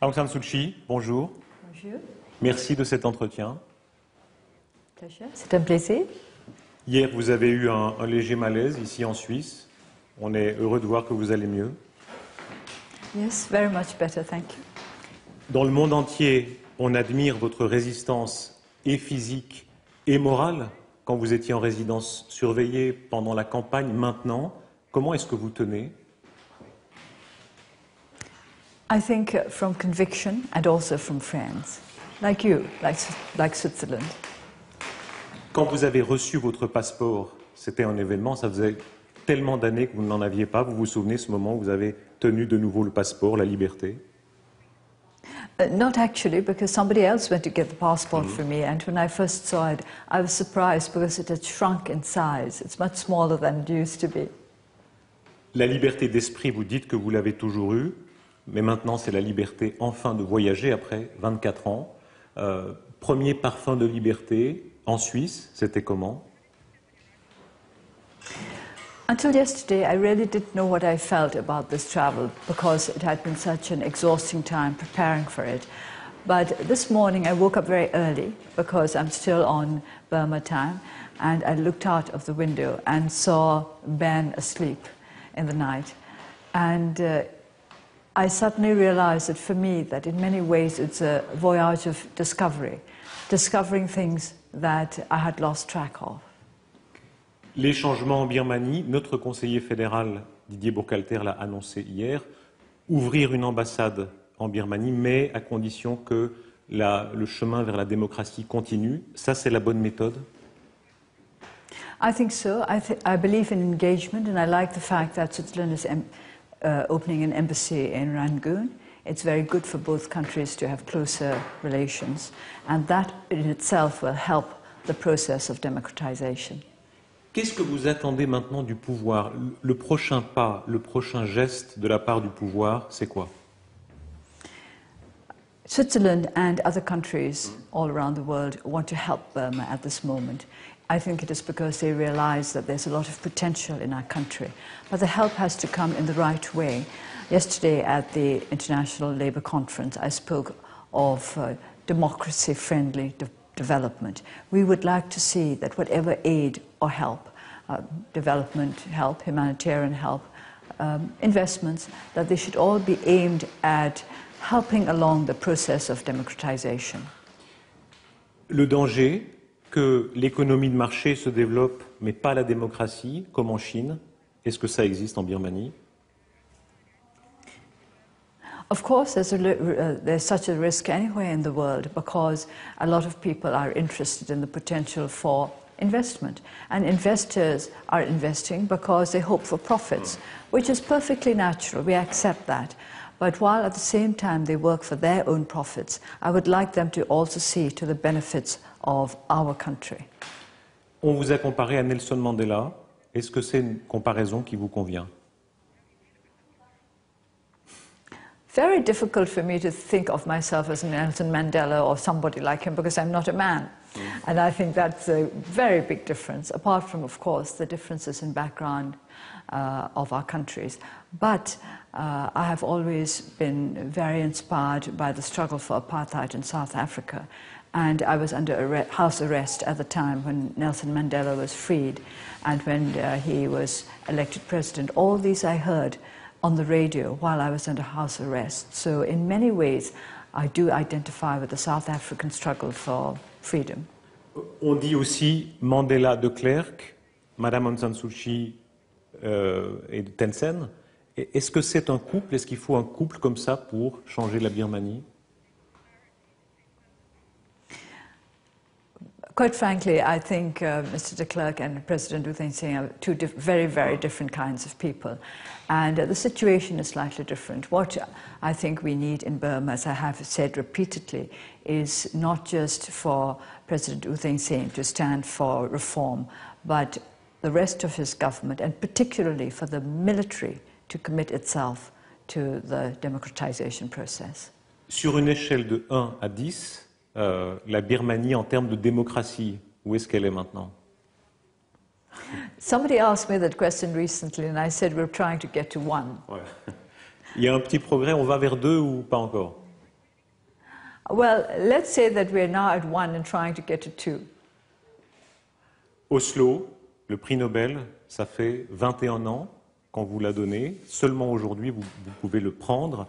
Aung San Suu Kyi, bonjour. Bonjour. Merci de cet entretien. C'est un plaisir. Hier, vous avez eu un léger malaise ici en Suisse. On est heureux de voir que vous allez mieux. Yes, very much better, thank you. Dans le monde entier, on admire votre résistance et physique et morale quand vous étiez en résidence surveillée pendant la campagne. Maintenant, comment est-ce que vous tenez? I think from conviction and also from friends, like you, like Switzerland. Quand vous avez reçu votre passeport, c'était un événement, ça faisait tellement d'années que vous n'en aviez pas. Vous vous souvenez ce moment où vous avez tenu de nouveau le passeport, la liberté? Not actually, because somebody else went to get the passport for me, and when I first saw it, I was surprised because it had shrunk in size. It's much smaller than it used to be. La liberté d'esprit, vous dites que vous l'avez toujours eue, mais maintenant c'est la liberté enfin de voyager après 24 ans. Premier parfum de liberté en Suisse, c'était comment? Until yesterday, I really didn't know what I felt about this travel because it had been such an exhausting time preparing for it. But this morning I woke up very early because I'm still on Burma time, and I looked out of the window and saw Ben asleep in the night. And I suddenly realized that for me, that in many ways it's a voyage of discovery, discovering things that I had lost track of. Les changements en Birmanie, notre conseiller fédéral Didier Bourkhalter l'a annoncé hier, ouvrir une ambassade en Birmanie, mais à condition que le chemin vers la démocratie continue. Ça, c'est la bonne méthode? I think so. I believe in engagement, and I like the fact that Switzerland is opening an embassy in Rangoon. It's very good for both countries to have closer relations, and that in itself will help the process of democratization. Qu'est-ce que vous attendez maintenant du pouvoir? Le prochain pas, le prochain geste de la part du pouvoir, c'est quoi? Switzerland and other countries all around the world want to help Burma at this moment. I think it is because they realize that there's a lot of potential in our country. But the help has to come in the right way. Yesterday at the International Labour Conference, I spoke of democracy-friendly development. We would like to see that whatever aid or help, development help, humanitarian help, investments, that they should all be aimed at helping along the process of democratization. Le danger que l'économie de marché se développe, mais pas la démocratie, comme en Chine, est-ce que ça existe en Birmanie? Of course, there's such a risk anywhere in the world because a lot of people are interested in the potential for investment. And investors are investing because they hope for profits, which is perfectly natural. We accept that. But while at the same time they work for their own profits, I would like them to also see to the benefits of our country. On vous a comparé à Nelson Mandela. Est-ce que c'est une comparaison qui vous convient? Very difficult for me to think of myself as Nelson Mandela or somebody like him because I'm not a man. And I think that's a very big difference, apart from, of course, the differences in background of our countries. But I have always been very inspired by the struggle for apartheid in South Africa. And I was under house arrest at the time when Nelson Mandela was freed and when he was elected president. All these I heard on the radio while I was under house arrest. So in many ways, I do identify with the South African struggle for freedom. On dit aussi Mandela de Klerk, Madame Aung San Suu Kyi et de Tencent. Est-ce que c'est un couple? Est-ce qu'il faut un couple comme ça pour changer la Birmanie? Quite frankly, I think Mr. de Klerk and President U Thein Sein are two very, very different kinds of people. And the situation is slightly different. What I think we need in Burma, as I have said repeatedly, is not just for President U Thein Sein to stand for reform, but the rest of his government, and particularly for the military to commit itself to the democratization process. Sur une échelle de 1 à 10, la Birmanie en termes de démocratie, où est-ce qu'elle est maintenant? Somebody asked me that question recently and I said we're trying to get to 1. Ouais. Il y a un petit progrès, on va vers 2 ou pas encore? Well, let's say that we're now at 1 and trying to get to 2. Oslo, le prix Nobel, ça fait 21 ans qu'on vous l'a donné. Seulement aujourd'hui, vous pouvez le prendre.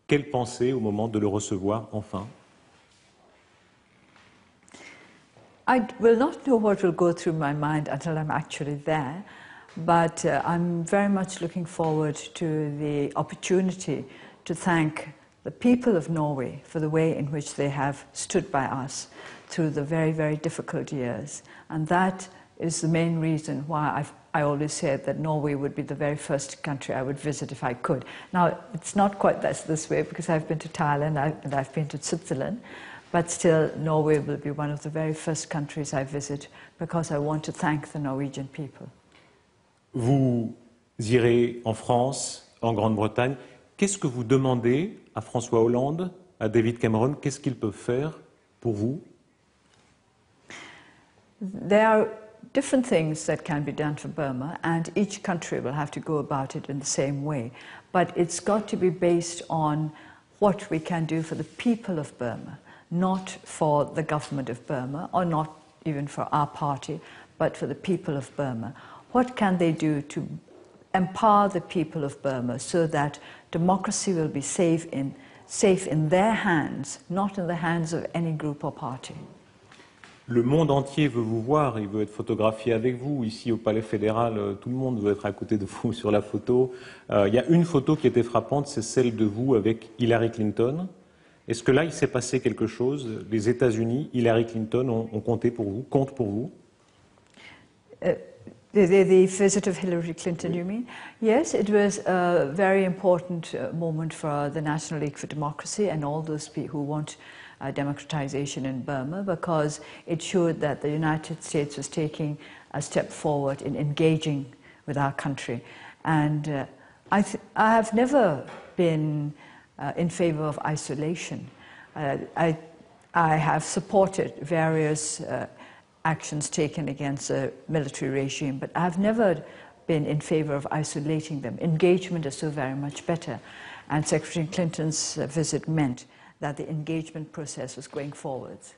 Quelle pensée au moment de le recevoir enfin? I will not know what will go through my mind until I'm actually there, but I'm very much looking forward to the opportunity to thank the people of Norway for the way in which they have stood by us through the very, very difficult years. And that is the main reason why I always said that Norway would be the very first country I would visit if I could. Now, it's not quite this way because I've been to Thailand and I've been to Switzerland, but still Norway will be one of the very first countries I visit because I want to thank the Norwegian people. Vous irez en France, en Grande-Bretagne. Qu'est-ce que vous demandez à François Hollande, à David Cameron? Qu'est-ce qu'ils peuvent faire pour vous? There are different things that can be done for Burma, and each country will have to go about it in the same way. But it's got to be based on what we can do for the people of Burma, not for the government of Burma, or not even for our party, but for the people of Burma. What can they do to empower the people of Burma so that democracy will be safe in their hands, not in the hands of any group or party? Le monde entier veut vous voir, il veut être photographié avec vous. Ici au Palais fédéral, tout le monde veut être à côté de vous sur la photo. Il y a une photo qui était frappante, c'est celle de vous avec Hillary Clinton. Est-ce que là, il s'est passé quelque chose? Les États-Unis, Hillary Clinton ont compté pour vous, comptent pour vous? The visit of Hillary Clinton, you mean? Yes, it was a very important moment for the National League for Democracy and all those people who want democratization in Burma, because it showed that the United States was taking a step forward in engaging with our country. And I have never been in favor of isolation. I have supported various actions taken against a military regime, but I've never been in favor of isolating them. Engagement is so very much better. And Secretary Clinton's visit meant that the engagement process was going forwards.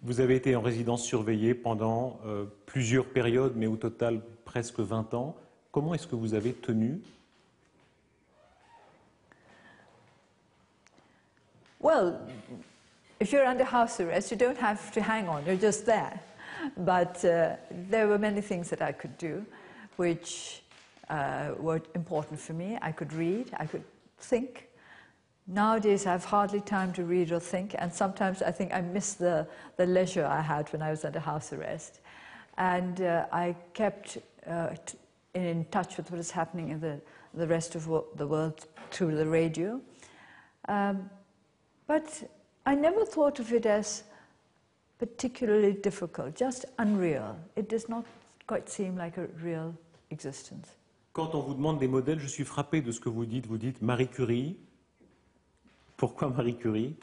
Vous avez été en résidence surveillée pendant plusieurs périodes, mais au total presque 20 ans. Comment est-ce que vous avez tenu? Well, if you're under house arrest, you don't have to hang on, you're just there. But there were many things that I could do which were important for me. I could read, I could think. Nowadays, I have hardly time to read or think, and sometimes I think I miss the leisure I had when I was under house arrest. And I kept in touch with what is happening in the rest of the world through the radio. But I never thought of it as particularly difficult, just unreal. It does not quite seem like a real existence. Quand on vous demande des modèles, je suis frappé de ce que vous dites. Vous dites Marie Curie. Pourquoi Marie Curie?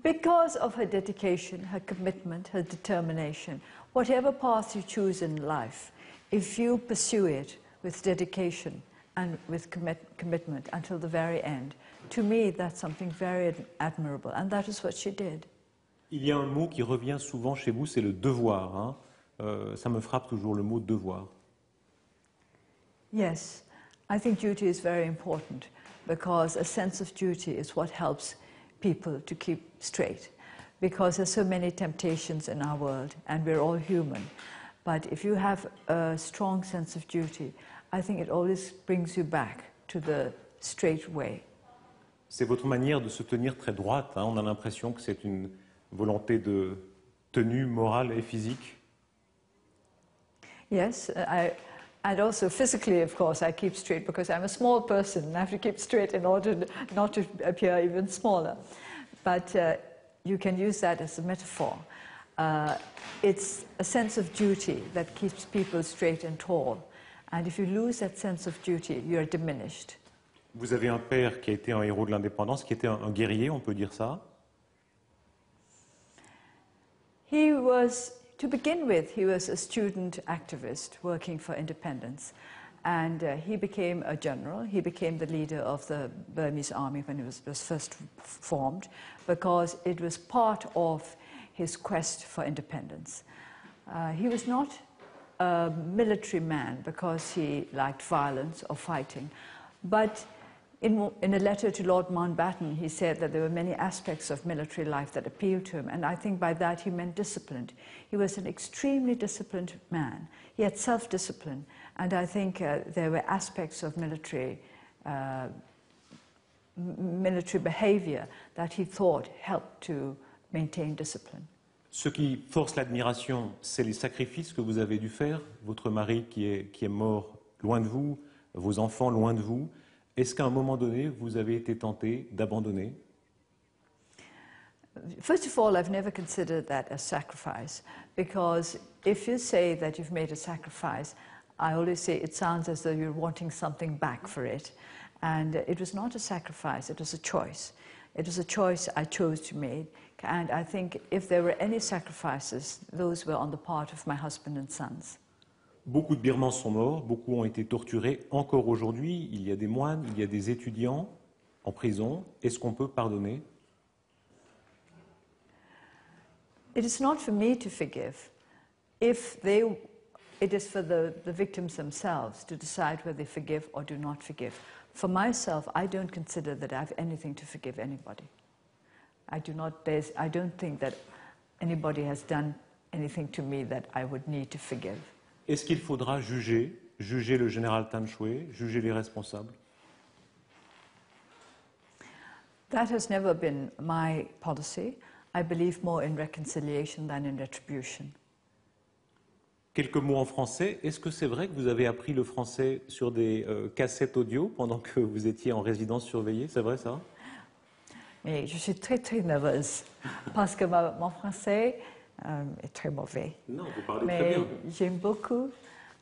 Because of her dedication, her commitment, her determination. Whatever path you choose in life, if you pursue it with dedication and with commitment until the very end, to me that's something very admirable, and that is what she did. Il y a un mot qui revient souvent chez vous, c'est le devoir. Hein. Ça me frappe toujours, le mot devoir. Yes, I think duty is very important, because a sense of duty is what helps people to keep straight. Because there's so many temptations in our world, and we're all human. But if you have a strong sense of duty, I think it always brings you back to the straight way. C'est votre manière de se tenir très droite. Hein. On a l'impression que c'est une volonté de tenue morale et physique. Yes, and also physically, of course, I keep straight because I'm a small person and I have to keep straight in order not to appear even smaller. But you can use that as a metaphor. It's a sense of duty that keeps people straight and tall. And if you lose that sense of duty, you're diminished. Vous avez un père qui a été un héros de l'indépendance, qui était un guerrier, on peut dire ça? He was, to begin with, he was a student activist working for independence. And he became a general. He became the leader of the Burmese army when it was first formed, because it was part of his quest for independence. He was not a military man because he liked violence or fighting, but in a letter to Lord Mountbatten, he said that there were many aspects of military life that appealed to him, and I think by that he meant disciplined. He was an extremely disciplined man. He had self-discipline, and I think there were aspects of military behavior that he thought helped to maintain discipline. Ce qui force l'admiration, c'est les sacrifices que vous avez dû faire. Votre mari qui est mort loin de vous, vos enfants loin de vous. Est-ce qu'à un moment donné, vous avez été tenté d'abandonner? First of all, I've never considered that a sacrifice, because if you say that you've made a sacrifice, I always say it sounds as though you're wanting something back for it. And it was not a sacrifice, it was a choice. It was a choice I chose to make, and I think if there were any sacrifices, those were on the part of my husband and sons. Beaucoup de Birmans sont morts, beaucoup ont été torturés. Encore aujourd'hui, il y a des moines, il y a des étudiants en prison. Est-ce qu'on peut pardonner? It is not for me to forgive. It is for the victims themselves to decide whether they forgive or do not forgive. For myself, I don't consider that I have anything to forgive anybody. I don't think that anybody has done anything to me that I would need to forgive. Est-ce qu'il faudra juger le général Than Shwe, juger les responsables? That has never been my policy. I believe more in reconciliation than in retribution. Quelques mots en français. Est-ce que c'est vrai que vous avez appris le français sur des cassettes audio pendant que vous étiez en résidence surveillée? C'est vrai ça? Mais je suis très très nerveuse parce que mon français est très mauvais. Non, vous parlez Mais très bien. j'aime beaucoup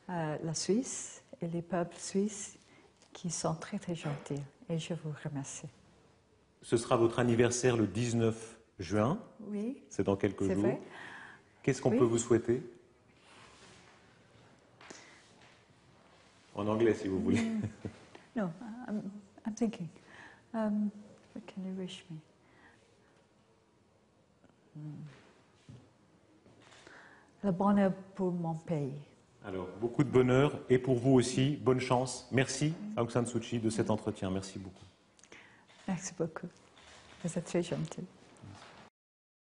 la Suisse et les peuples suisses qui sont très très gentils, et je vous remercie. Ce sera votre anniversaire le 19 juin. Oui. C'est dans quelques C'est jours. vrai. Qu'est-ce qu'on Oui. peut vous souhaiter? En anglais, si vous voulez. No, I'm thinking. What can you wish me? Le bonheur pour mon pays. Alors, beaucoup de bonheur et pour vous aussi, bonne chance. Merci, Aung San Suu Kyi, de cet entretien. Merci beaucoup. Merci beaucoup. Vous êtes très gentil.